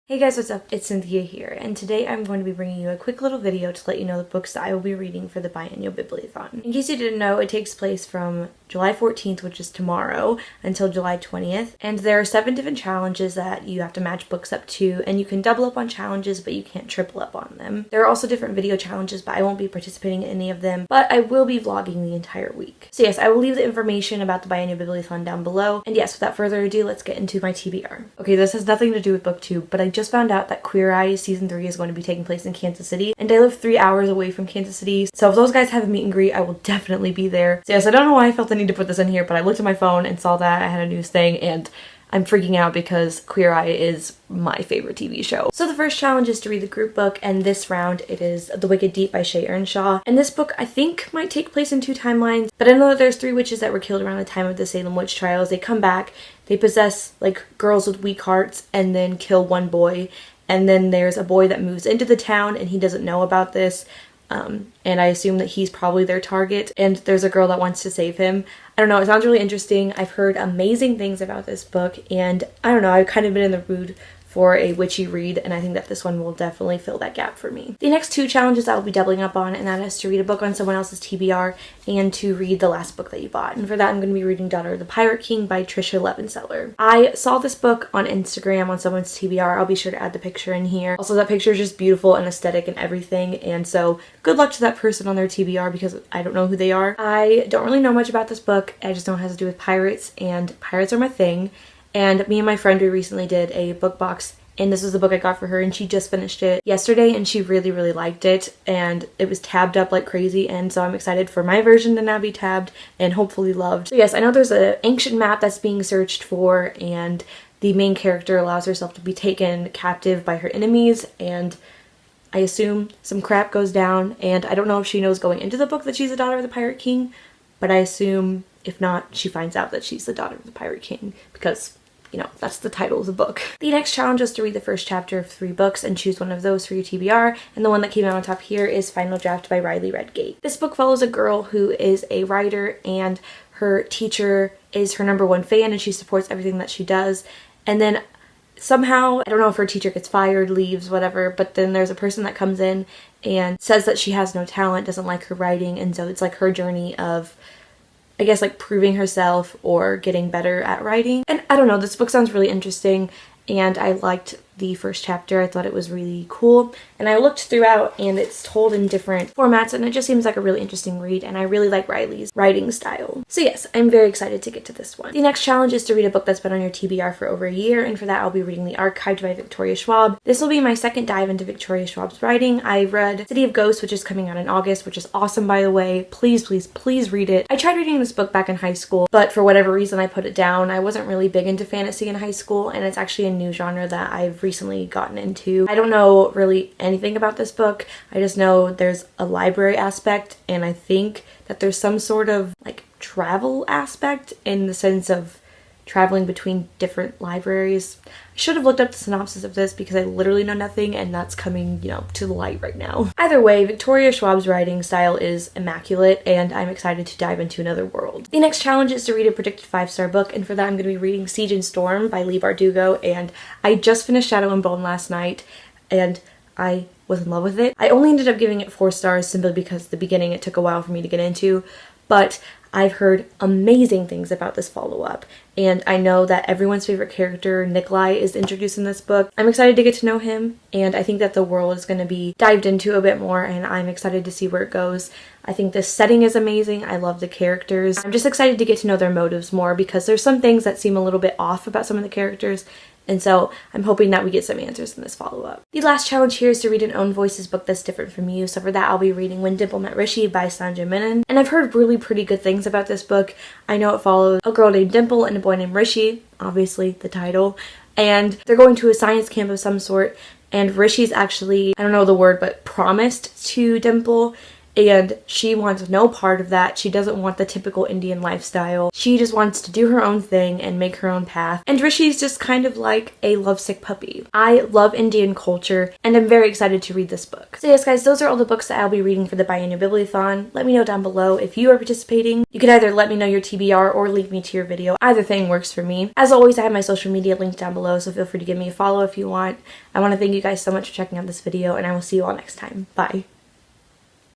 Hey guys, what's up? It's Cynthia here, and today I'm going to be bringing you a quick little video to let you know the books that I will be reading for the Biannual Bibliothon. In case you didn't know, it takes place from July 14th, which is tomorrow, until July 20th, and there are 7 different challenges that you have to match books up to, and you can double up on challenges, but you can't triple up on them. There are also different video challenges, but I won't be participating in any of them, but I will be vlogging the entire week. So yes, I will leave the information about the Biannual Bibliothon down below, and yes, without further ado, let's get into my TBR. Okay, this has nothing to do with book 2, but I just found out that Queer Eye Season 3 is going to be taking place in Kansas City, and I live 3 hours away from Kansas City, so if those guys have a meet and greet, I will definitely be there. So yes, I don't know why I felt the need to put this in here, but I looked at my phone and saw that I had a news thing, and I'm freaking out because Queer Eye is my favorite TV show. So the first challenge is to read the group book, and this round it is The Wicked Deep by Shea Earnshaw. And this book I think might take place in 2 timelines, but I know that there's 3 witches that were killed around the time of the Salem witch trials. They come back, they possess like girls with weak hearts, and then kill one boy. And then there's a boy that moves into the town and he doesn't know about this. And I assume that he's probably their target. And there's a girl that wants to save him. I don't know, it sounds really interesting. I've heard amazing things about this book. And I don't know, I've kind of been in the mood for a witchy read, and I think that this one will definitely fill that gap for me. The next 2 challenges I will be doubling up on, and that is to read a book on someone else's TBR and to read the last book that you bought. And for that, I'm going to be reading Daughter of the Pirate King by Trisha Levenseller. I saw this book on Instagram on someone's TBR. I'll be sure to add the picture in here. Also, that picture is just beautiful and aesthetic and everything, and so good luck to that person on their TBR because I don't know who they are. I don't really know much about this book. I just know it has to do with pirates, and pirates are my thing. And me and my friend, we recently did a book box, and this was the book I got for her, and she just finished it yesterday, and she really, really liked it, and it was tabbed up like crazy, and so I'm excited for my version to now be tabbed and hopefully loved. So yes, I know there's an ancient map that's being searched for, and the main character allows herself to be taken captive by her enemies, and I assume some crap goes down, and I don't know if she knows going into the book that she's the daughter of the Pirate King, but I assume if not, she finds out that she's the daughter of the Pirate King, because you know, that's the title of the book. The next challenge is to read the first chapter of 3 books and choose one of those for your TBR, and the one that came out on top here is Final Draft by Riley Redgate. This book follows a girl who is a writer, and her teacher is her #1 fan, and she supports everything that she does, and then somehow, I don't know if her teacher gets fired, leaves, whatever, but then there's a person that comes in and says that she has no talent, doesn't like her writing, and so it's like her journey of, I guess, like proving herself or getting better at writing. And I don't know, this book sounds really interesting, and I liked the first chapter. I thought it was really cool, and I looked throughout, and it's told in different formats, and it just seems like a really interesting read, and I really like Riley's writing style. So yes, I'm very excited to get to this one. The next challenge is to read a book that's been on your TBR for over a year, and for that I'll be reading The Archived by Victoria Schwab. This will be my second dive into Victoria Schwab's writing. I read City of Ghosts, which is coming out in August, which is awesome, by the way. Please, please, please read it. I tried reading this book back in high school, but for whatever reason I put it down. I wasn't really big into fantasy in high school, and it's actually a new genre that I've recently gotten into. I don't know really anything about this book. I just know there's a library aspect, and I think that there's some sort of like travel aspect in the sense of traveling between different libraries. I should have looked up the synopsis of this because I literally know nothing, and that's coming, you know, to the light right now. Either way, Victoria Schwab's writing style is immaculate, and I'm excited to dive into another world. The next challenge is to read a predicted 5-star book, and for that I'm going to be reading Siege and Storm by Leigh Bardugo, and I just finished Shadow and Bone last night, and I was in love with it. I only ended up giving it 4 stars simply because the beginning it took a while for me to get into, but I've heard amazing things about this follow-up, and I know that everyone's favorite character, Nikolai, is introduced in this book. I'm excited to get to know him, and I think that the world is going to be dived into a bit more, and I'm excited to see where it goes. I think this setting is amazing. I love the characters. I'm just excited to get to know their motives more because there's some things that seem a little bit off about some of the characters, and so I'm hoping that we get some answers in this follow-up. The last challenge here is to read an Own Voices book that's different from you, so for that I'll be reading When Dimple Met Rishi by Sanjay Menon, and I've heard really pretty good things about this book. I know it follows a girl named Dimple and a boy named Rishi, obviously the title, and they're going to a science camp of some sort, and Rishi's actually, I don't know the word, but promised to Dimple, and she wants no part of that. She doesn't want the typical Indian lifestyle. She just wants to do her own thing and make her own path. And Rishi's just kind of like a lovesick puppy. I love Indian culture, and I'm very excited to read this book. So yes guys, those are all the books that I'll be reading for the Biannual Bibliothon. Let me know down below if you are participating. You can either let me know your TBR or link me to your video. Either thing works for me. As always, I have my social media linked down below, so feel free to give me a follow if you want. I want to thank you guys so much for checking out this video, and I will see you all next time. Bye.